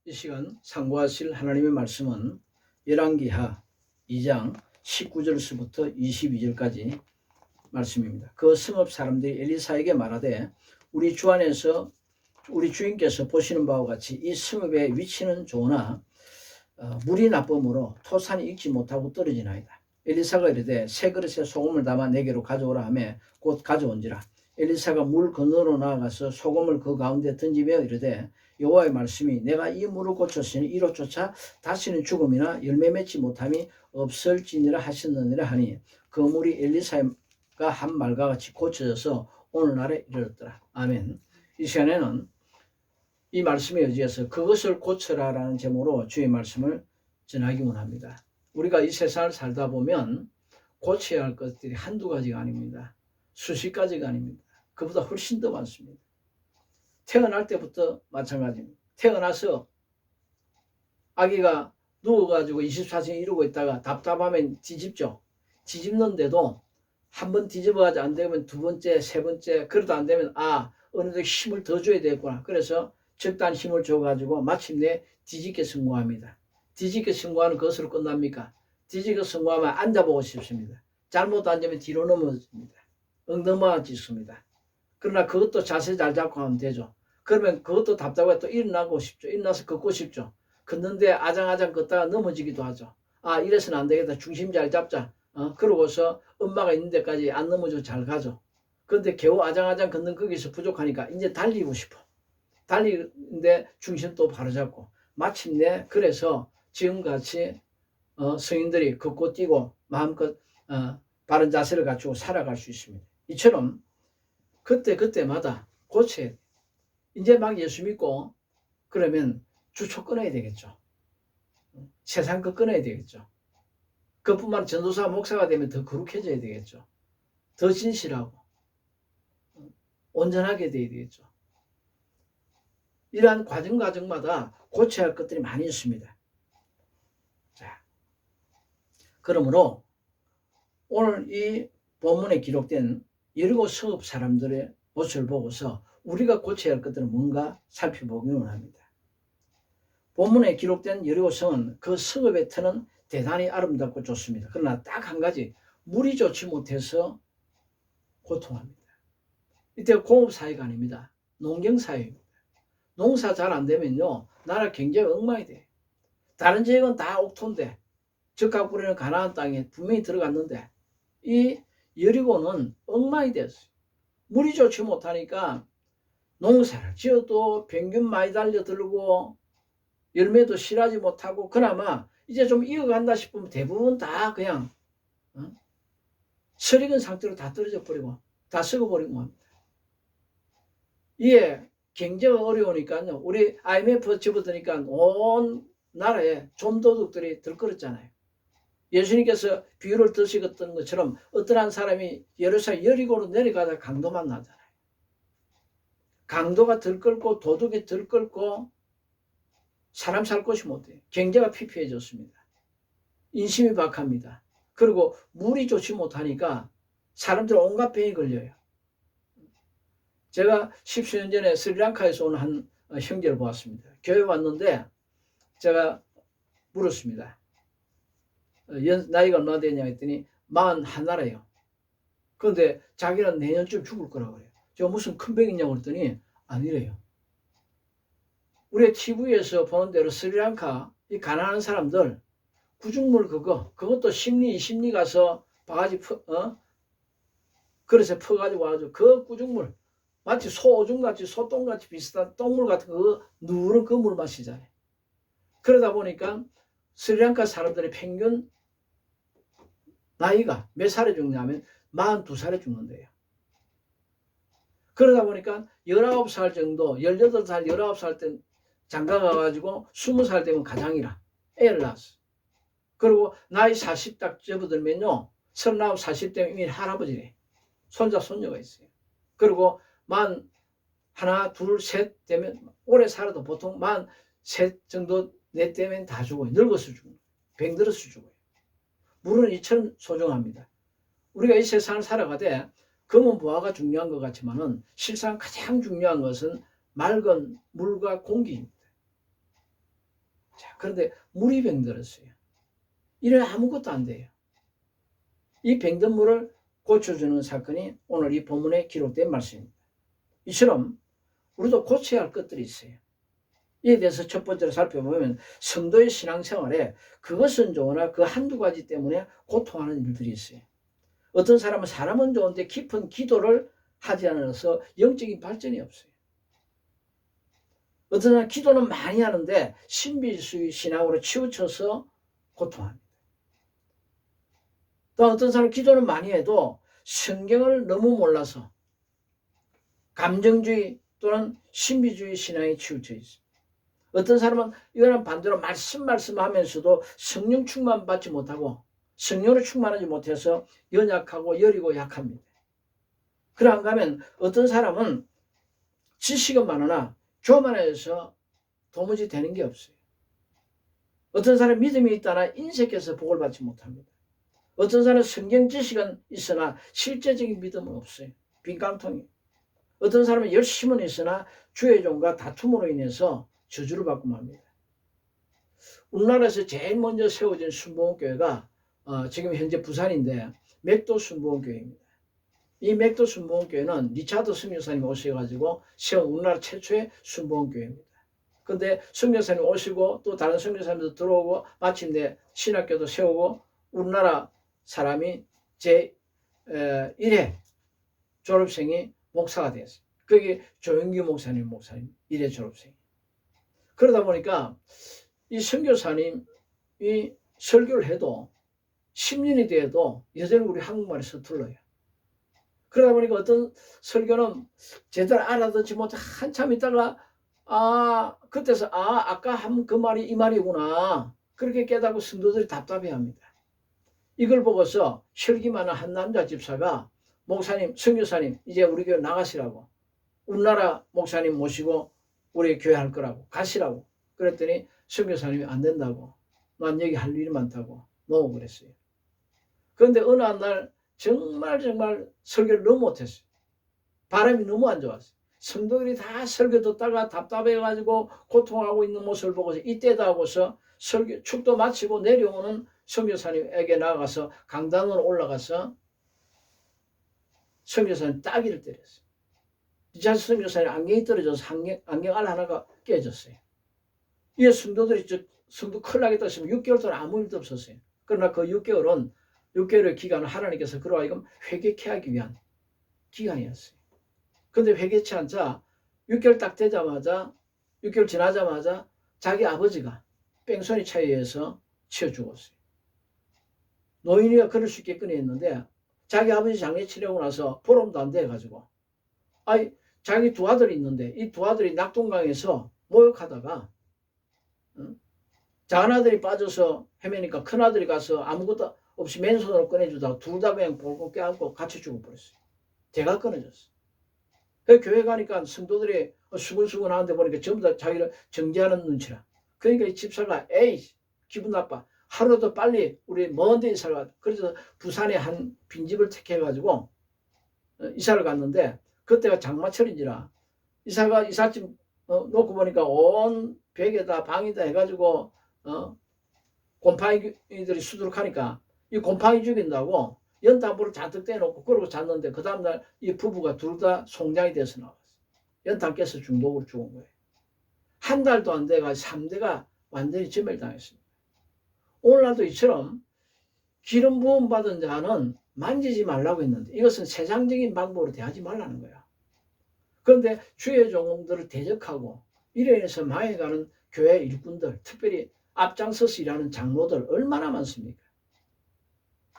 이 시간 상고하실 하나님의 말씀은 열왕기하 2장 19절서부터 22절까지 말씀입니다. 그 성읍 사람들이 엘리사에게 말하되 우리 주 안에서 우리 주인께서 보시는 바와 같이 이 성읍의 위치는 좋으나 물이 나쁨으로 토산이 익지 못하고 떨어지나이다. 엘리사가 이르되 세 그릇에 소금을 담아 내게로 가져오라 하며 곧 가져온지라. 엘리사가 물 건너로 나아가서 소금을 그 가운데 던지며 이르되 여호와의 말씀이 내가 이 물을 고쳤으니 이로 쫓아 다시는 죽음이나 열매 맺지 못함이 없을지니라 하셨느니라 하니 그 물이 엘리사가 한 말과 같이 고쳐져서 오늘날에 이르렀더라. 아멘. 이 시간에는 이 말씀에 의지해서 그것을 고쳐라라는 제목으로 주의 말씀을 전하기 원합니다. 우리가 이 세상을 살다 보면 고쳐야 할 것들이 한두 가지가 아닙니다. 수십 가지가 아닙니다. 그보다 훨씬 더 많습니다. 태어날 때부터 마찬가지입니다. 태어나서 아기가 누워가지고 24시간 이러고 있다가 답답하면 뒤집죠. 뒤집는데도 한 번 뒤집어가지고 안 되면 두 번째, 세 번째, 그래도 안 되면 어느 정도 힘을 더 줘야 되겠구나. 그래서 적당한 힘을 줘가지고 마침내 뒤집게 성공합니다. 뒤집게 성공하는 것으로 끝납니까? 뒤집게 성공하면 앉아보고 싶습니다. 잘못 앉으면 뒤로 넘어집니다. 엉덩이가 찢습니다. 그러나 그것도 자세 잘 잡고 하면 되죠. 그러면 그것도 답답하게 또 일어나고 싶죠. 일어나서 걷고 싶죠. 걷는데 아장아장 걷다가 넘어지기도 하죠. 이래서는 안 되겠다. 중심 잘 잡자. 그러고서 엄마가 있는 데까지 안 넘어져 잘 가죠. 그런데 겨우 아장아장 걷는 거기서 부족하니까 이제 달리고 싶어. 달리는데 중심 또 바로잡고 마침내 그래서 지금같이 성인들이 걷고 뛰고 마음껏 바른 자세를 갖추고 살아갈 수 있습니다. 이처럼 그때마다 고쳐야 돼. 이제 막 예수 믿고 그러면 주초 끊어야 되겠죠. 세상 거 끊어야 되겠죠. 그뿐만 전도사 목사가 되면 더 거룩해져야 되겠죠. 더 진실하고 온전하게 돼야 되겠죠. 이러한 과정마다 고쳐야 할 것들이 많이 있습니다. 자, 그러므로 오늘 이 본문에 기록된 여리고 성읍 사람들의 모습을 보고서 우리가 고쳐야 할 것들은 뭔가 살펴보기 원합니다. 본문에 기록된 여리고 성은 그 성읍의 터는 대단히 아름답고 좋습니다. 그러나 딱 한 가지, 물이 좋지 못해서 고통합니다. 이때 공업사회가 아닙니다. 농경사회입니다. 농사 잘 안 되면요, 나라 경제가 엉망이 돼. 다른 지역은 다 옥토인데 적합 뿌리는 가나안 땅에 분명히 들어갔는데 이 여리고는 엉망이 됐어요. 물이 좋지 못하니까 농사를 지어도 평균 많이 달려들고 열매도 실하지 못하고 그나마 이제 좀 이어간다 싶으면 대부분 다 그냥 설익은 상태로 다 떨어져 버리고 다 썩어버리고 합니다. 이에 경제가 어려우니까요. 우리 IMF 집어드니까 온 나라에 좀도둑들이 들끓었잖아요. 예수님께서 비유를 드시던 것처럼 어떤 한 사람이 예루살렘 여리고로 내려가다 강도만 나잖아요. 강도가 들끓고 도둑이 들끓고 사람 살 곳이 못 돼요. 경제가 피폐해졌습니다. 인심이 박합니다. 그리고 물이 좋지 못하니까 사람들 온갖 병이 걸려요. 제가 10수년 전에 스리랑카에서 온 한 형제를 보았습니다. 교회 왔는데 제가 물었습니다. 나이가 얼마나 되냐 했더니 41이에요. 그런데 자기는 내년쯤 죽을 거라고 그래요. 제가 무슨 큰 병이 있냐고 그랬더니 아니래요. 우리 TV에서 보는 대로 스리랑카 이 가난한 사람들 구중물 그것도 심리 가서 바가지 그릇에 퍼가지고 와가지고 그 구중물 마치 소오줌같이 소똥같이 비슷한 똥물 같은 그 누런 그 물 마시잖아요. 그러다 보니까 스리랑카 사람들의 평균 나이가 몇 살에 죽냐면 42살에 죽는데요. 그러다 보니까 19살 정도 18살 19살 때 장가 가가지고 20살 되면 가장이라 애를 낳았어. 그리고 나이 40 딱 접어들면요 39, 40 되면 이미 할아버지래. 손자 손녀가 있어요. 그리고 만 하나 둘 셋 되면 오래 살아도 보통 만 셋 정도 넷 되면 다 죽어요. 늙어서 죽어요. 병들어서 죽어요. 물은 이처럼 소중합니다. 우리가 이 세상을 살아가되 금은 보화가 중요한 것 같지만은 실상 가장 중요한 것은 맑은 물과 공기입니다. 그런데 물이 병들었어요. 이래 아무것도 안 돼요. 이 병든 물을 고쳐주는 사건이 오늘 이 본문에 기록된 말씀입니다. 이처럼 우리도 고쳐야 할 것들이 있어요. 이에 대해서 첫 번째로 살펴보면 성도의 신앙생활에 그것은 좋으나 그 한두 가지 때문에 고통하는 일들이 있어요. 어떤 사람은 좋은데 깊은 기도를 하지 않아서 영적인 발전이 없어요. 어떤 사람은 기도는 많이 하는데 신비주의 신앙으로 치우쳐서 고통합니다. 또 어떤 사람은 기도는 많이 해도 성경을 너무 몰라서 감정주의 또는 신비주의 신앙에 치우쳐 있습니다. 어떤 사람은 이거는 반대로 말씀하면서도 성령 충만 받지 못하고 성령으로 충만하지 못해서 연약하고 여리고 약합니다. 그런가 하면 어떤 사람은 지식은 많으나 교만해서 도무지 되는 게 없어요. 어떤 사람은 믿음이 있다나 인색해서 복을 받지 못합니다. 어떤 사람은 성경 지식은 있으나 실제적인 믿음은 없어요. 빈깡통이에요. 어떤 사람은 열심은 있으나 주의 종과 다툼으로 인해서 저주를 받고 맙니다. 우리나라에서 제일 먼저 세워진 순복음교회가 지금 현재 부산인데 맥도 순복음교회입니다. 이 맥도 순복음교회는 리차드 선교사님 오셔가지고 세운 우리나라 최초의 순복음교회입니다. 그런데 선교사님 오시고 또 다른 선교사님도 들어오고 마침내 신학교도 세우고 우리나라 사람이 제1회 졸업생이 목사가 됐어요. 그게 조영규 목사님 1회 졸업생. 그러다 보니까 이 선교사님이 설교를 해도 10년이 돼도 여전히 우리 한국말이 서툴러요. 그러다 보니까 어떤 설교는 제대로 알아듣지 못해 한참 있다가 그때서 아까 한 그 말이 이 말이구나 그렇게 깨닫고 성도들이 답답해합니다. 이걸 보고서 혈기 많은 한 남자 집사가 목사님, 선교사님 이제 우리 교회 나가시라고 우리나라 목사님 모시고 우리 교회 할 거라고 가시라고 그랬더니 선교사님이 안 된다고 난 여기 할 일이 많다고 너무 그랬어요. 그런데 어느 한 날 정말 설교를 너무 못했어요. 바람이 너무 안 좋았어요. 성도들이 다 설교 듣다가 답답해가지고 고통하고 있는 모습을 보고서 이때다 하고서 설교 축도 마치고 내려오는 선교사님에게 나가서 강단으로 올라가서 선교사님 따기를 때렸어요. 이자 선교사님 안경이 떨어져서 안경 알 하나가 깨졌어요. 이 성도들이 성도 큰일 나겠다 싶으면 6개월 동안 아무 일도 없었어요. 그러나 그 6개월의 기간을 하나님께서 그로 하여금 회개케 하기 위한 기간이었어요. 근데 회개치 않자 6개월 딱 되자마자 6개월 지나자마자 자기 아버지가 뺑소니 차이에서 치워 죽었어요. 노인이가 그럴 수 있겠거니 했는데 자기 아버지 장례 치르고 나서 보름도 안 돼가지고 자기 두 아들이 있는데 이 두 아들이 낙동강에서 모욕하다가 작은 아들이 빠져서 헤매니까 큰 아들이 가서 아무것도 없이 맨손으로 꺼내주다가 둘 다 그냥 볼고 깨안고 같이 죽어버렸어요. 대가 끊어졌어요. 그 교회 가니까 성도들이 수근수근 하는데 보니까 전부 다 자기를 정죄하는 눈치라. 그러니까 이 집사가 기분 나빠. 하루도 빨리 우리 먼 데 이사를 가. 그래서 부산에 한 빈집을 택해가지고 이사를 갔는데 그때가 장마철인지라 이사가 이삿짐 놓고 보니까 온 벽에다 방이다 해가지고 곰팡이들이 수두룩하니까 이 곰팡이 죽인다고 연탄불을 잔뜩 떼놓고 그러고 잤는데 그 다음날 이 부부가 둘 다 송장이 돼서 나왔어요. 연탄 깨서 중독으로 죽은 거예요. 한 달도 안 돼가지고 3대가 완전히 전멸당했습니다. 오늘날도 이처럼 기름 부음 받은 자는 만지지 말라고 했는데 이것은 세상적인 방법으로 대하지 말라는 거야. 그런데 주의 종들을 대적하고 이로 인해서 망해가는 교회 일꾼들, 특별히 앞장서서 일하는 장로들 얼마나 많습니까?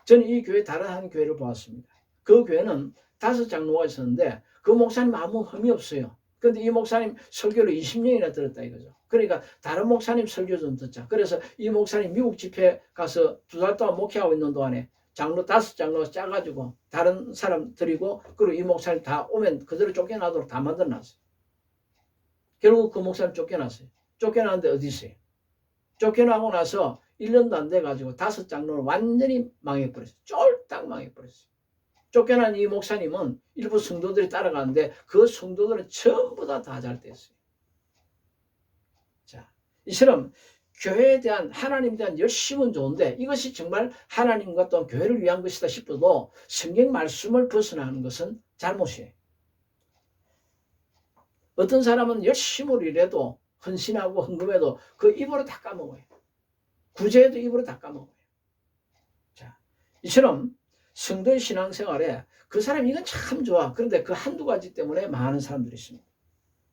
저는 이 교회 다른 한 교회를 보았습니다. 그 교회는 5장로가 있었는데 그 목사님 아무 흠이 없어요. 그런데 이 목사님 설교를 20년이나 들었다 이거죠. 그러니까 다른 목사님 설교 좀 듣자. 그래서 이 목사님 미국 집회 가서 2달 동안 목회하고 있는 동안에 장로 5장로 짜가지고 다른 사람 드리고 그리고 이 목사님 다 오면 그대로 쫓겨나도록 다 만들어놨어요. 결국 그 목사님 쫓겨났어요. 쫓겨나는데 어디 있어요? 쫓겨나고 나서 1년도 안 돼가지고 5장로는 완전히 망해버렸어요. 쫄딱 망해버렸어요. 쫓겨난 이 목사님은 일부 성도들이 따라가는데 그 성도들은 전부 다 잘 됐어요. 자, 이처럼 교회에 대한 하나님에 대한 열심은 좋은데 이것이 정말 하나님과 또 교회를 위한 것이다 싶어도 성경 말씀을 벗어나는 것은 잘못이에요. 어떤 사람은 열심으로 일해도 헌신하고 헌금해도 그 입으로 다 까먹어요. 구제해도 입으로 다 까먹어요. 자, 이처럼 성도의 신앙생활에 그 사람 이건 참 좋아. 그런데 그 한두 가지 때문에 많은 사람들이 있습니다.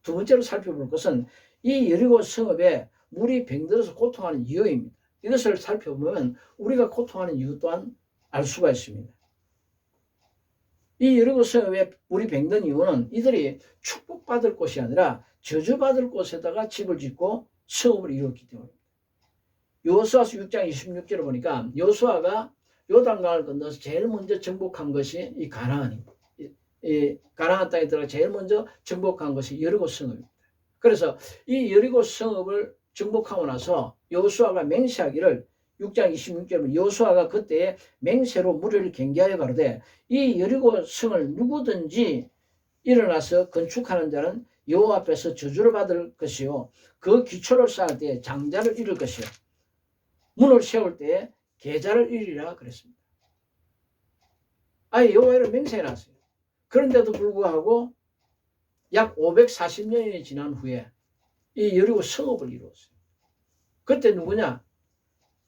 두 번째로 살펴볼 것은 이 여리고 성읍에 물이 병들어서 고통하는 이유입니다. 이것을 살펴보면 우리가 고통하는 이유 또한 알 수가 있습니다. 이 여리고 성읍에 물이 병든 이유는 이들이 축복받을 곳이 아니라 저주받을 곳에다가 집을 짓고 성읍을 이루었기 때문입니다. 여호수아서 6장 26절을 보니까 여호수아가 요단강을 건너서 제일 먼저 정복한 것이 이 가나안입니다. 이 가나안 땅에 들어가 제일 먼저 정복한 것이 여리고 성읍입니다. 그래서 이 여리고 성읍을 정복하고 나서 여호수아가 맹세하기를 6장 26절에 여호수아가 그때에 맹세로 무리를 경계하여 가로되 이 여리고 성을 누구든지 일어나서 건축하는 자는 여호와 앞에서 저주를 받을 것이요 그 기초를 쌓을 때에 장자를 잃을 것이요 문을 세울 때에 계좌를 잃으리라 그랬습니다. 아예 여호와를 맹세해놨어요. 그런데도 불구하고 약 540년이 지난 후에 이 여리고 성읍을 이루었어요. 그때 누구냐?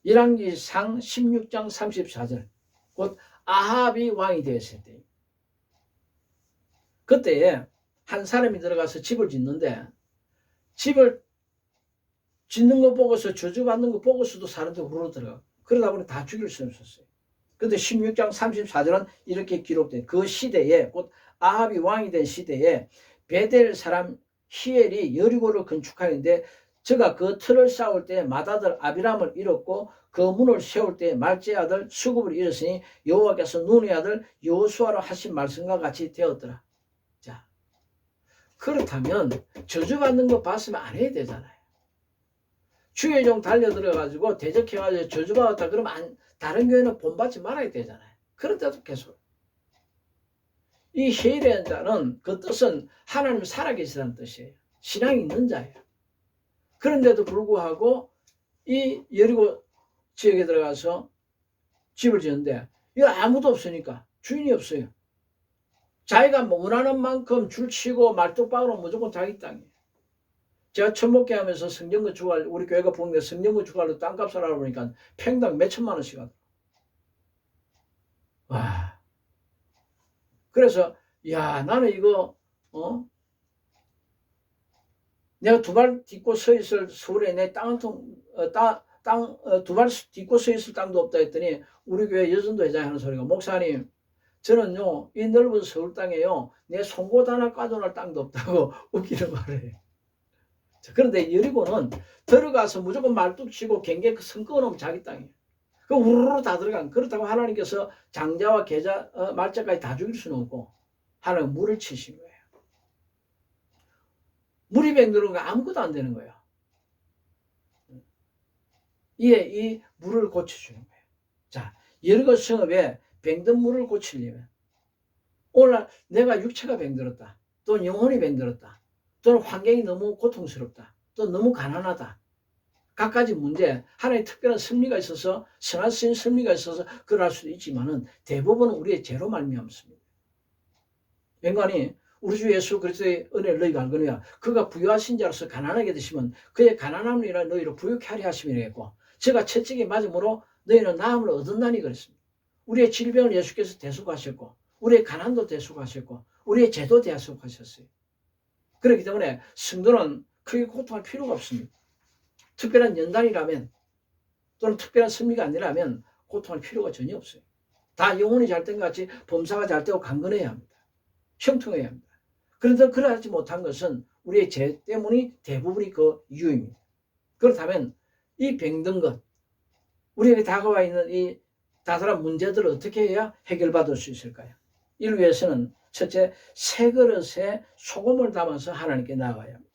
열왕기상 16장 34절 곧 아합이 왕이 되었을 때 그때에 한 사람이 들어가서 집을 짓는데 집을 짓는 거 보고서 저주받는 거 보고서도 사람들이 후루룩 들어가. 그러다 보니 다 죽일 수 없었어요. 그런데 16장 34절은 이렇게 기록된 그 시대에 곧 아합이 왕이 된 시대에 베델 사람 히엘이 여리고를 건축하는데 저가 그 틀을 쌓을 때 맏아들 아비람을 잃었고 그 문을 세울 때 말제 아들 수굽을 잃었으니 여호와께서 눈의 아들 여호수아로 하신 말씀과 같이 되었더라. 자, 그렇다면 저주받는 거 봤으면 안 해야 되잖아요. 주의 종 달려들어가지고 대적해가지고 저주받았다 그러면 다른 교회는 본받지 말아야 되잖아요. 그런데도 계속 이 히엘의 자는 그 뜻은 하나님 살아계시다는 뜻이에요. 신앙이 있는 자예요. 그런데도 불구하고 이 여리고 지역에 들어가서 집을 지었는데 이거 아무도 없으니까 주인이 없어요. 자기가 원하는 만큼 줄치고 말뚝박으로 무조건 자기 땅이에요. 제가 천목회 하면서 성전 건축할 우리 교회가 보는데 성전 건축하러 땅값을 알아보니까 평당 몇천만 원씩 하더라고요. 와. 그래서 야 나는 이거 내가 두 발 딛고 서 있을 서울에 내 두 발 딛고 서 있을 땅도 없다 했더니 우리 교회 여전도 회장이 하는 소리가 목사님 저는요 이 넓은 서울 땅에요 내 송곳 하나 까져놓을 땅도 없다고 웃기는 말을 해요. 그런데 여리고는 들어가서 무조건 말뚝 치고 경계 선 끊어놓으면 자기 땅이에요. 그 우르르 다 들어간. 그렇다고 하나님께서 장자와 계자 말자까지 다 죽일 수는 없고 하나님 물을 치신 거예요. 물이 병들은 거 아무것도 안 되는 거예요. 이 물을 고쳐주는 거예요. 자, 여리고 성읍에 병든 물을 고치려면 오늘 내가 육체가 병들었다. 또는 영혼이 병들었다. 또는 환경이 너무 고통스럽다. 또 너무 가난하다. 각가지 문제, 하나의 특별한 섭리가 있어서 선하신 섭리가 있어서 그럴 수도 있지만은 대부분은 우리의 죄로 말미암습니다. 인간이 우리 주 예수 그리스도의 은혜를 너희가 알거니와 그가 부유하신 자로서 가난하게 되시면 그의 가난함을 인하여 너희를 부유케 하려 하심이라고 제가 채찍에 맞음으로 너희는 나음을 얻었나니 그랬습니다. 우리의 질병을 예수께서 대속하셨고 우리의 가난도 대속하셨고 우리의 죄도 대속하셨어요. 그렇기 때문에 성도는 크게 고통할 필요가 없습니다. 특별한 연단이라면 또는 특별한 섭리가 아니라면 고통할 필요가 전혀 없어요. 다 영혼이 잘 된 것 같이 범사가 잘 되고 강건해야 합니다. 형통해야 합니다. 그런데 그러지 못한 것은 우리의 죄 때문이 대부분이 그 이유입니다. 그렇다면 이 병든 것, 우리에게 다가와 있는 이 다양한 문제들을 어떻게 해야 해결받을 수 있을까요? 이를 위해서는 첫째, 새 그릇에 소금을 담아서 하나님께 나아가야 합니다.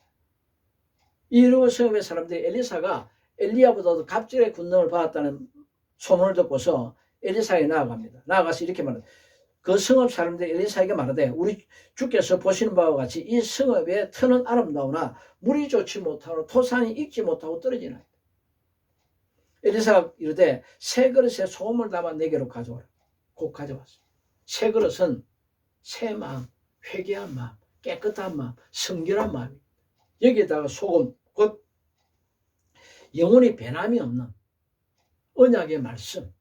이 여리고 성읍의 사람들이 엘리사가 엘리야보다도 갑절의 군능을 받았다는 소문을 듣고서 엘리사에게 나아갑니다. 나아가서 이렇게 말합니다. 그 성읍 사람들이 엘리사에게 말하되 우리 주께서 보시는 바와 같이 이 성읍의 터는 아름다우나 물이 좋지 못하고 토산이 익지 못하고 떨어지나이다. 엘리사가 이르되 새 그릇에 소금을 담아 내게로 가져오라. 곧 가져왔어. 새 그릇은 새 마음, 회개한 마음, 깨끗한 마음, 성결한 마음이 여기에다가 소금, 곧 영혼이 변함이 없는 언약의 말씀,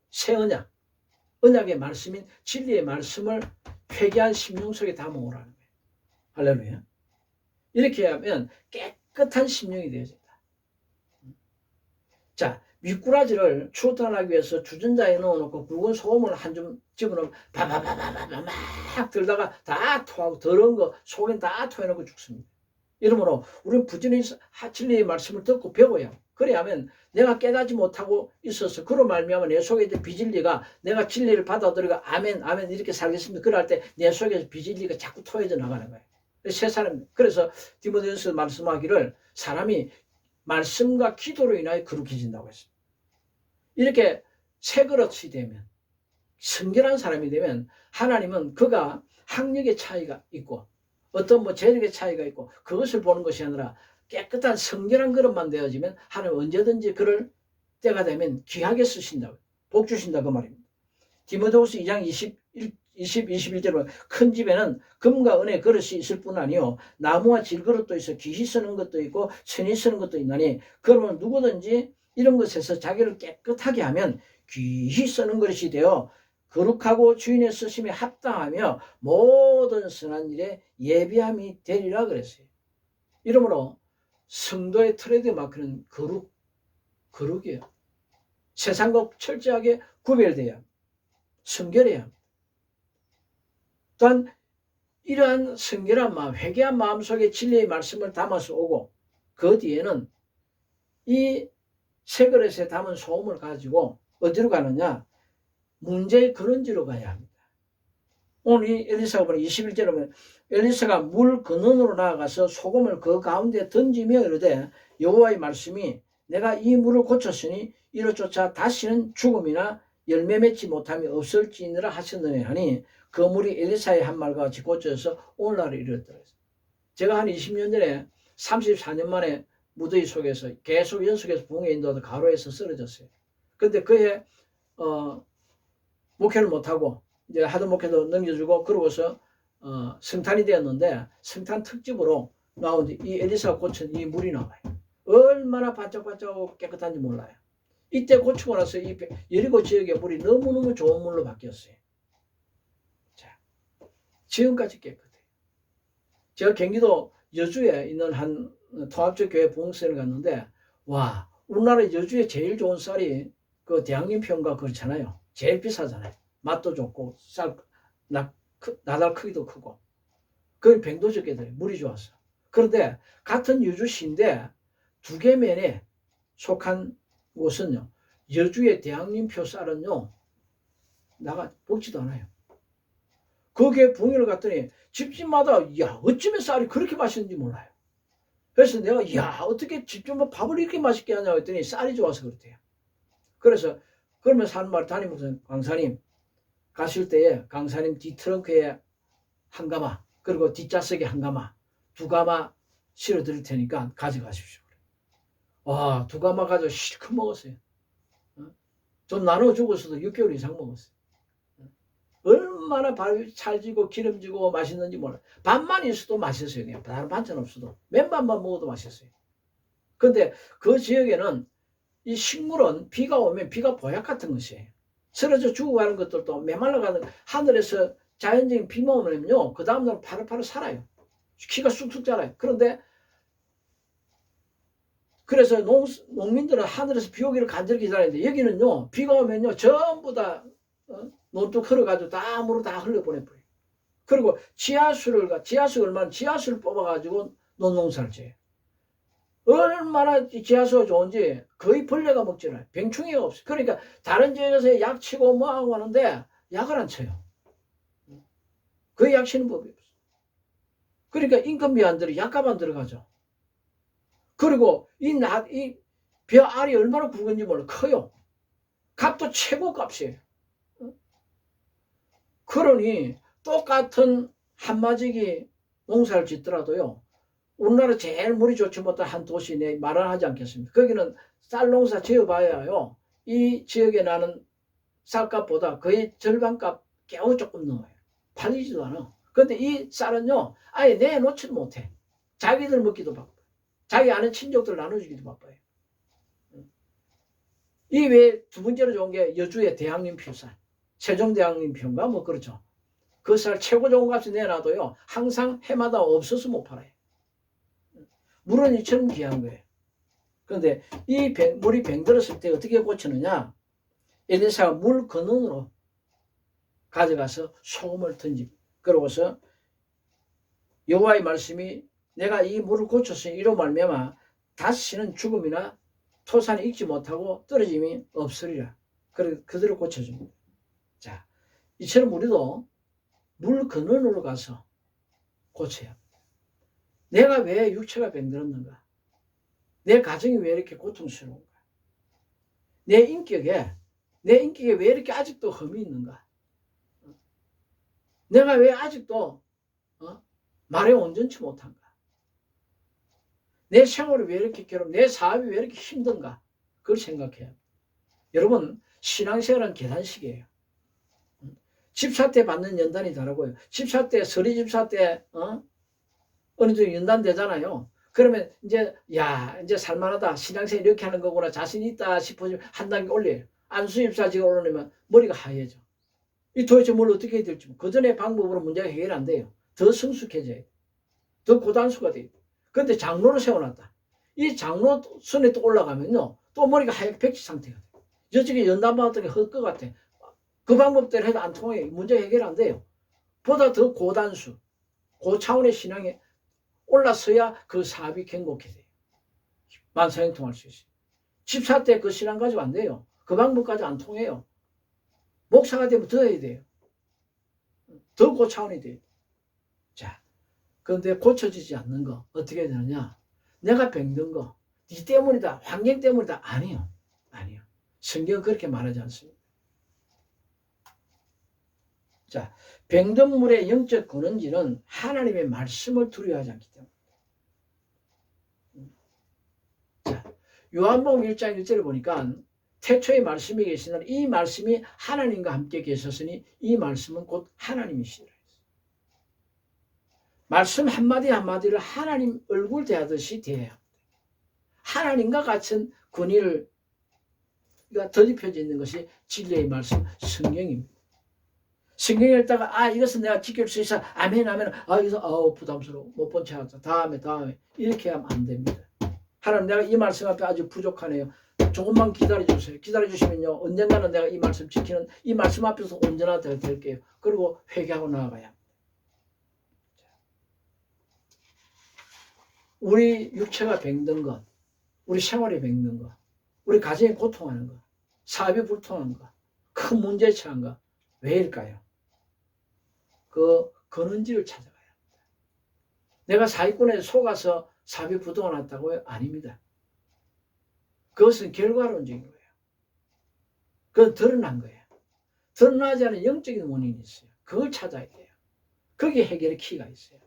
새 언약, 언약의 말씀인 진리의 말씀을 회개한 심령 속에 담아오라는 거예요. 할렐루야. 이렇게 하면 깨끗한 심령이 되어진다. 자, 미꾸라지를 추어탕하기 위해서 주전자에 넣어놓고 굵은 소금을 한 줌 집어넣으면 바바바바바바 막 들다가 다 토하고 더러운 거 속엔 다 토해놓고 죽습니다. 이러므로 우리는 부지런히 진리의 말씀을 듣고 배워야 그래야 하면 내가 깨닫지 못하고 있어서 그로 말미암아 내 속에 있는 비진리가 내가 진리를 받아들이고 아멘 아멘 이렇게 살겠습니다. 그럴 때 내 속에서 비진리가 자꾸 토해져 나가는 거예요. 세 사람 그래서 디모데전서 말씀하기를 사람이 말씀과 기도로 인하여 거룩해진다고 했습니다. 이렇게 새 그릇이 되면 성결한 사람이 되면 하나님은 그가 학력의 차이가 있고 어떤 재력의 차이가 있고 그것을 보는 것이 아니라 깨끗한 성결한 그릇만 되어지면 하나님 언제든지 그를 때가 되면 귀하게 쓰신다고 복 주신다 그 말입니다. 디모데후서 2장 21절로 큰 집에는 금과 은의 그릇이 있을 뿐 아니요 나무와 질그릇도 있어 귀히 쓰는 것도 있고 천히 쓰는 것도 있나니 그러면 누구든지 이런 것에서 자기를 깨끗하게 하면 귀히 쓰는 그릇이 되어 거룩하고 주인의 쓰심에 합당하며 모든 선한 일에 예비함이 되리라 그랬어요. 이러므로 성도의 트레이드 마크는 거룩이에요. 세상과 철저하게 구별돼야 성결해야 합니다. 또한 이러한 성결한 마음, 회개한 마음 속에 진리의 말씀을 담아서 오고 그 뒤에는 이 새 그릇에 담은 소금을 가지고 어디로 가느냐? 문제의 근원지로 가야 합니다. 오늘 이 엘리사가 보면 21절에 보면 엘리사가 물 근원으로 나아가서 소금을 그 가운데 던지며 이르되 여호와의 말씀이 내가 이 물을 고쳤으니 이로 쫓아 다시는 죽음이나 열매 맺지 못함이 없을지니라 하셨느니 하니 그 물이 엘리사의 한 말과 같이 고쳐서 오늘날에 이르렀더라. 제가 한 20년 전에 34년 만에 무더위 속에서 계속 연속해서 붕에 인도하다 가로에서 쓰러졌어요. 근데 그해 목회를 못하고 이제 하도 목회도 넘겨주고 그러고서 성탄이 되었는데 성탄 특집으로 나온 이 엘리사가 고친 이 물이 나와요. 얼마나 반짝반짝하고 깨끗한지 몰라요. 이때 고치고 나서 이 여리고 지역의 물이 너무너무 좋은 물로 바뀌었어요. 자, 지금까지 깨끗해요. 제가 경기도 여주에 있는 한 통합적 교회 부흥센을 갔는데 와 우리나라 여주에 제일 좋은 쌀이 그 대양림평가 그렇잖아요. 제일 비싸잖아요. 맛도 좋고 나달 크기도 크고 그 병도 적게 돼요. 물이 좋았어. 그런데 같은 여주시인데 두 개면에 속한 곳은요 여주의 대양림표 쌀은요 나가 먹지도 않아요. 거기에 부흥회를 갔더니 집집마다 야 어쩌면 쌀이 그렇게 맛있는지 몰라요. 그래서 내가 야 어떻게 집집마다 밥을 이렇게 맛있게 하냐고 했더니 쌀이 좋아서 그렇대요. 그래서 그러면서 하는 말 담임목사 강사님 가실 때에 강사님 뒤 트렁크에 한 가마 그리고 뒷좌석에 한 가마 두 가마 실어 드릴 테니까 가져가십시오. 와, 두 가마 가지고 실컷 먹었어요. 좀 나눠주고서도 6개월 이상 먹었어요. 얼마나 밥이 찰지고 기름지고 맛있는지 몰라요. 밥만 있어도 맛있어요. 그냥 다른 반찬 없어도 맨밥만 먹어도 맛있어요. 근데 그 지역에는 이 식물은 비가 오면 비가 보약 같은 것이에요. 쓰러져 죽어가는 것들도 메말라가는 하늘에서 자연적인 비만 오면요 그 다음날 파릇파릇 살아요. 키가 쑥쑥 자라요. 그런데 그래서 농민들은 하늘에서 비 오기를 간절히 기다리는데 여기는요 비가 오면요 전부 다 논둑 흘러가지고 다 물을 다 흘려보내버려요. 그리고 지하수를 뽑아가지고 논농사를 지어요. 얼마나 지하수가 좋은지 거의 벌레가 먹지 않아요. 병충해가 없어요. 그러니까 다른 지역에서 약 치고 뭐하고 하는데 약을 안 쳐요. 거의 약 치는 법이 없어요. 그러니까 인건비 안 들어 약값 안 들어가죠. 그리고 이 벼 알이 얼마나 굵은지 몰라 커요. 값도 최고 값이에요. 그러니 똑같은 한마지기 농사를 짓더라도요 우리나라 제일 물이 좋지 못한 한 도시 내 말을 하지 않겠습니까? 거기는 쌀 농사 지어봐야요. 이 지역에 나는 쌀값보다 거의 절반값 겨우 조금 넘어요. 팔리지도 않아. 근데 이 쌀은요, 아예 내놓지도 못해. 자기들 먹기도 바빠. 자기 아는 친족들 나눠주기도 바빠요. 이 외에 두 번째로 좋은 게 여주의 대왕림표쌀. 세종대왕림표인가? 뭐 그렇죠. 그 쌀 최고 좋은 값이 내놔도요, 항상 해마다 없어서 못 팔아요. 물은 이처럼 귀한 거예요. 그런데 이 물이 병들었을 때 어떻게 고치느냐? 엘리사가 물 근원으로 가져가서 소금을 던지고, 그러고서 여호와의 말씀이 내가 이 물을 고쳤으니 이로 말미암아 다시는 죽음이나 토산이 익지 못하고 떨어짐이 없으리라. 그래 그대로 고쳐줍니다. 자, 이처럼 우리도 물 근원으로 가서 고쳐야 합니다. 내가 왜 육체가 병들었는가? 내 가정이 왜 이렇게 고통스러운가? 내 인격에 왜 이렇게 아직도 흠이 있는가? 내가 왜 아직도 말에 온전치 못한가? 내 생활이 왜 이렇게 괴롭고 내 사업이 왜 이렇게 힘든가? 그걸 생각해야 합니다. 여러분, 신앙생활은 계단식이에요. 집사 때 받는 연단이 다르고요. 집사 때, 서리 집사 때 어느 정도 연단 되잖아요. 그러면 이제 이제 살만하다. 신앙생활 이렇게 하는 거구나. 자신 있다 싶어지면 한 단계 올려요. 안수입사 지가 올라오면 머리가 하얘져. 이 도대체 뭘 어떻게 해야 될지. 그 전에 방법으로 문제가 해결 안 돼요. 더 성숙해져야 돼. 더 고단수가 돼요. 그런데 장로를 세워놨다. 이 장로 선에 또 올라가면요. 또 머리가 하얗게 백지 상태가 돼요. 저쪽에 연단 받았던 게 헛 것 같아. 그 방법대로 해도 안 통해요. 문제 해결 안 돼요. 보다 더 고단수, 고차원의 신앙에 올라서야 그 사업이 견고하게 돼요. 만사형통할 수 있어요. 집사 때 그 신앙 가지고 안 돼요. 그 방법까지 안 통해요. 목사가 되면 더 해야 돼요. 더 고차원이 돼요. 자, 그런데 고쳐지지 않는 거 어떻게 되느냐? 내가 병든 거, 네 때문이다, 환경 때문이다. 아니요. 성경은 그렇게 말하지 않습니다. 자, 병든 물의 영적 근원지는 하나님의 말씀을 두려워하지 않기 때문에. 자, 요한복음 1장 1절을 보니까 태초에 말씀이 계시는 이 말씀이 하나님과 함께 계셨으니 이 말씀은 곧 하나님이시라. 말씀 한마디 한마디를 하나님 얼굴 대하듯이 대해야 합니다. 하나님과 같은 권위가 덧입혀져 있는 것이 진리의 말씀 성경입니다. 성경을 읽다가 이것은 내가 지킬 수 있어. 아멘. 여기서 부담스러워. 못 본 채 하자. 다음에 이렇게 하면 안 됩니다. 하나님, 내가 이 말씀 앞에 아주 부족하네요. 조금만 기다려주세요. 기다려주시면요, 언젠가는 내가 이 말씀 지키는 이 말씀 앞에서 온전하 될게요. 그리고 회개하고 나아가야 합니다. 우리 육체가 병든 것, 우리 생활이 병든 것, 우리 가정이 고통하는 것, 사업이 불통한 것, 큰 문제에 처한 것, 왜일까요? 그 근원지를 찾아가야 합니다. 내가 사기꾼에 속아서 사업이 부도가 났다고요? 아닙니다. 그것은 결과론적인 거예요. 그건 드러난 거예요. 드러나지 않은 영적인 원인이 있어요. 그걸 찾아야 돼요. 거기에 해결의 키가 있어요.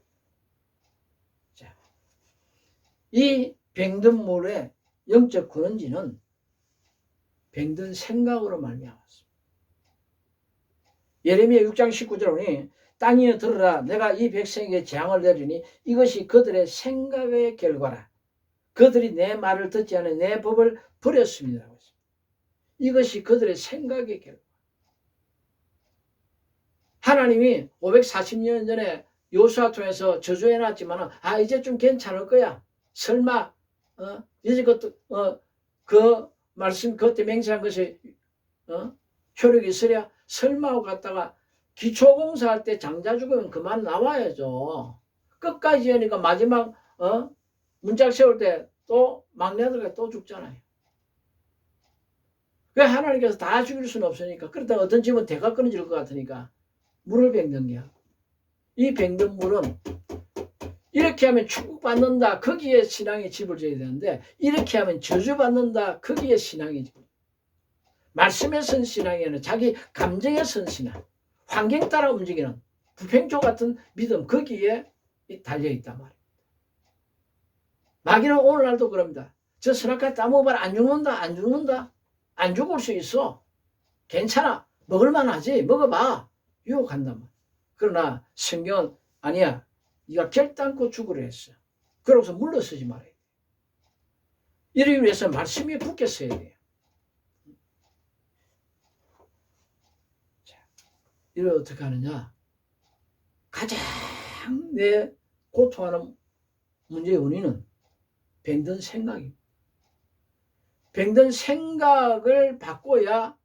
자, 이 병든 물의 영적 근원지는 병든 생각으로 말미암았습니다. 예레미야 6장 19절 보니 땅이여 들으라, 내가 이 백성에게 재앙을 내리니 이것이 그들의 생각의 결과라. 그들이 내 말을 듣지 않아 내 법을 버렸습니다. 이것이 그들의 생각의 결과. 하나님이 540년 전에 여호수아 통해서 저주해놨지만 이제 좀 괜찮을 거야. 설마 이제 그 말씀 그때 맹세한 것이 효력이 있으랴. 설마 갔다가 기초공사할 때 장자 죽으면 그만 나와야죠. 끝까지 하니까 마지막 문짝 세울 때 또 막내들과 또 죽잖아요. 왜 하나님께서 다 죽일 수는 없으니까. 그러다 어떤 집은 대가 끊어질 것 같으니까 물을 병든 게야. 이 병든 물은 이렇게 하면 축복받는다. 거기에 신앙의 집을 져야 되는데 이렇게 하면 저주받는다. 거기에 신앙의 집. 말씀에 선 신앙이 아니라 자기 감정에 선 신앙. 환경 따라 움직이는 부평초 같은 믿음 거기에 달려있단 말이에요. 마귀는 오늘날도 그럽니다. 저 선악과 따먹어봐라. 안 죽는다. 안 죽는다. 안 죽을 수 있어. 괜찮아. 먹을만하지. 먹어봐. 유혹한단 말이야. 그러나 성경은 아니야. 네가 결단코 죽으려 했어. 그러고서 물러서지 말아야 돼. 이를 위해서 말씀이 붙게 써야 돼요. 자, 이를 어떻게 하느냐. 가장 내 고통하는 문제의 원인은 병든 생각입니다. 병든 생각을 바꿔야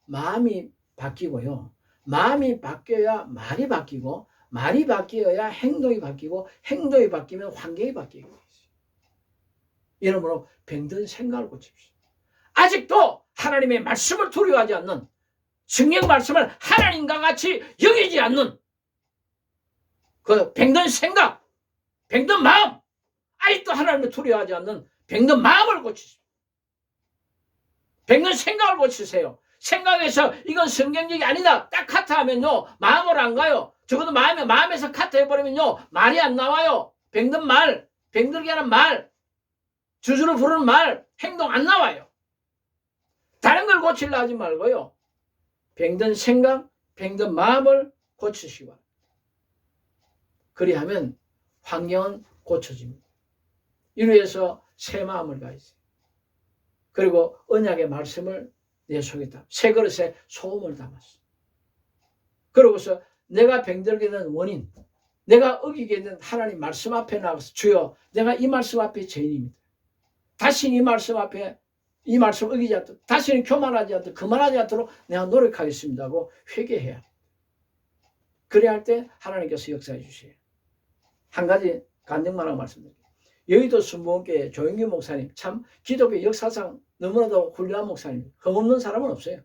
마음이 바뀌고요. 마음이 바뀌어야 말이 바뀌고, 말이 바뀌어야 행동이 바뀌고, 행동이 바뀌면 환경이 바뀌고 있어요. 이러므로 병든 생각을 고칩시다. 아직도 하나님의 말씀을 두려워하지 않는, 성경 말씀을 하나님과 같이 여기지 않는 그 병든 생각, 병든 마음, 아직도 하나님을 두려워하지 않는 병든 마음을 고치십시오. 병든 생각을 고치세요. 생각에서 이건 성경적이 아니다. 딱 카트 하면요. 마음으로 안 가요. 적어도 마음에서 카트 해버리면요. 말이 안 나와요. 병든 말, 병들게 하는 말, 주주를 부르는 말, 행동 안 나와요. 다른 걸 고치려 하지 말고요. 병든 생각, 병든 마음을 고치시기 바랍니다. 그리하면 환경은 고쳐집니다. 이를 위해서 새 마음을 가지세요. 그리고 언약의 말씀을 내 속에 담아 새 그릇에 소금을 담았어. 그러고서 내가 병들게 된 원인, 내가 어기게 된 하나님 말씀 앞에 나가서 주여 내가 이 말씀 앞에 죄인입니다. 다시는 이 말씀 앞에 이 말씀 어기지 않도록, 다시는 교만하지 않도록, 그만하지 않도록 내가 노력하겠습니다 하고 회개해야 합니다. 그래야 할 때 하나님께서 역사해 주세요. 한 가지 간증만 하고 말씀드릴게요. 여의도 순복음교회 조영규 목사님, 참 기독교 역사상 너무나도 훌륭한 목사님, 흠 없는 사람은 없어요.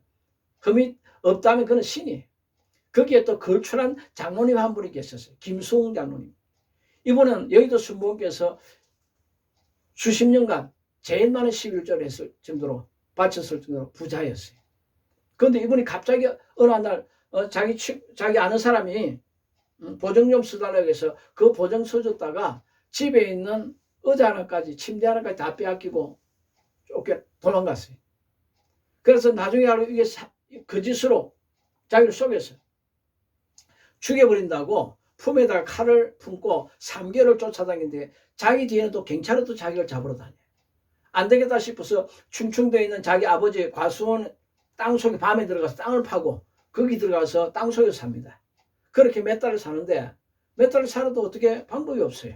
흠이 없다면 그는 신이에요. 거기에 또 걸출한 장로님 한 분이 계셨어요. 김수홍 장로님. 이분은 여의도 순복음교회에서 수십 년간 제일 많은 11조를 했을 정도로 바쳤을 정도로 부자였어요. 그런데 이분이 갑자기 어느 날 자기 아는 사람이 보증 좀 써달라고 해서 그 보증 써줬다가 집에 있는 의자 하나까지, 침대 하나까지 다 빼앗기고 쫓겨 도망갔어요. 그래서 나중에 알고 이게 거짓으로 자기를 속였어요. 죽여버린다고 품에다가 칼을 품고 3개월을 쫓아다니는데 자기 뒤에는 또 경찰이 또 자기를 잡으러 다녀요. 안 되겠다 싶어서 충청도에 있는 자기 아버지 과수원 땅속에 밤에 들어가서 땅을 파고 거기 들어가서 땅속에 삽니다. 그렇게 몇 달을 사는데 몇 달을 살아도 어떻게 방법이 없어요.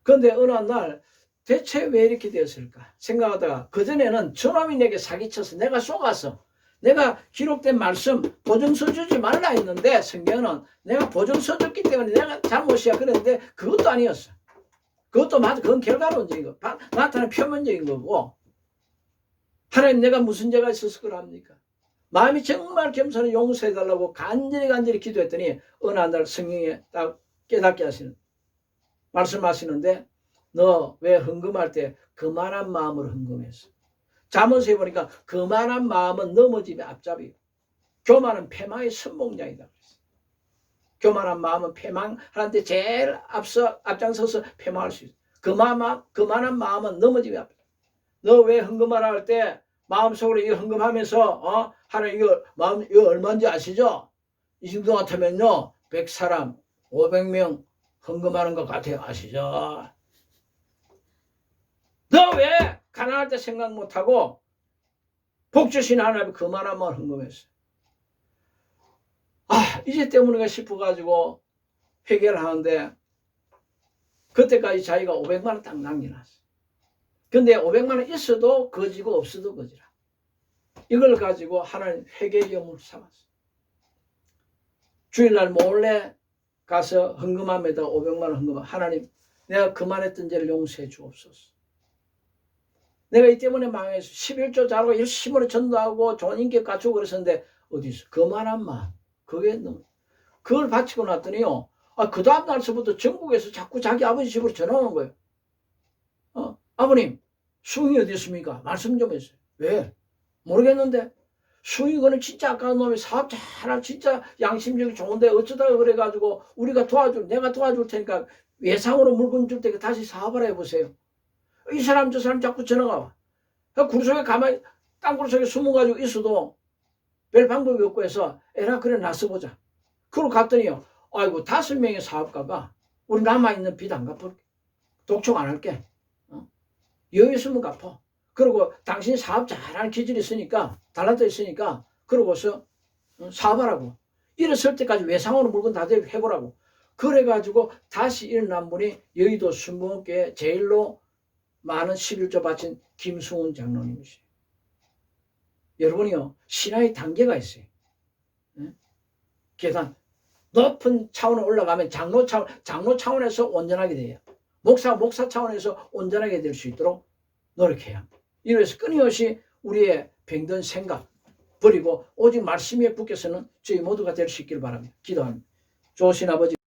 그런데 어느 날 대체 왜 이렇게 되었을까 생각하다가 그전에는 저놈이 내게 사기쳐서 내가 속아서 내가 기록된 말씀 보증서 주지 말라 했는데 성경은 내가 보증서 줬기 때문에 내가 잘못이야 그랬는데 그것도 아니었어. 그것도 맞아. 그건 결과론적인 거. 나타나는 표면적인 거고 하나님 내가 무슨 죄가 있어서 그럽니까? 마음이 정말 겸손히 용서해달라고 간절히 기도했더니 어느 날 성경에 딱 깨닫게 하시는 말씀하시는데 너 왜 헌금할 때 그만한 마음으로 헌금했어? 잠언서에 보니까 그만한 마음은 넘어짐의 앞잡이고 교만은 패망의 선봉장이다. 교만한 마음은 패망하는데 제일 앞장서서 패망할 수 있어. 그만한 마음은 넘어짐의 앞잡이. 너 왜 헌금하라 할 때 마음속으로 이거 헌금하면서 하나님 이거 얼마인지 아시죠? 이 정도 같으면요 100사람 500명 헌금하는 것 같아요. 아시죠? 너 왜 가난할 때 생각 못하고 복 주신 하나님 그만한 마음 헌금했어. 이제 때문인가 싶어가지고 회개를 하는데 그때까지 자기가 500만 원 딱 남겨놨어. 근데 500만 원 있어도 거지고 없어도 거지라. 이걸 가지고 하나님 회개의 염을 삼았어. 주일날 몰래 가서 헌금함에다 500만 원 헌금함. 하나님 내가 그만했던 죄를 용서해 주옵소서. 내가 이 때문에 망해서 11조 자르고 열심히 전도하고 좋은 인격 갖추고 그랬었는데 어디서 그만한 마음. 그게 너무 그걸 바치고 났더니요. 그 다음 날서부터 전국에서 자꾸 자기 아버지 집으로 전화 오는 거예요. 아버님 수웅이 어디 있습니까? 말씀 좀 해주세요. 왜? 모르겠는데 수웅이 그는 진짜 아까운 놈이 사업 잘하고 진짜 양심적이 좋은데 어쩌다가 그래가지고 우리가 내가 도와줄 테니까 외상으로 물건 줄 때 다시 사업을 해보세요. 이 사람 저 사람 자꾸 전화가 와. 굴속에 가만히 땅굴 속에 숨어가지고 있어도 별 방법이 없고 해서 에라 그래 나서보자. 그러고 갔더니요. 아이고 5명의 사업가가 우리 남아있는 빚 안 갚을게. 독촉 안 할게. 여유 있으면 갚아. 그리고 당신 사업 잘하는 기질이 있으니까 달라져 있으니까 그러고서 사업하라고. 일어설 때까지 외상으로 물건 다 해보라고. 그래가지고 다시 일어난 분이 여의도 순복음교회 제일로 많은 11조 바친 김승훈 장로님이세요. 여러분이요 신앙의 단계가 있어요. 계단 높은 차원에 올라가면 장로 차원에서 온전하게 돼요. 목사 차원에서 온전하게 될 수 있도록 노력해야 합니다. 이래서 끊임없이 우리의 병든 생각 버리고 오직 말씀 위에 붙게서는 저희 모두가 될 수 있기를 바랍니다. 기도합니다. 좋으신 아버지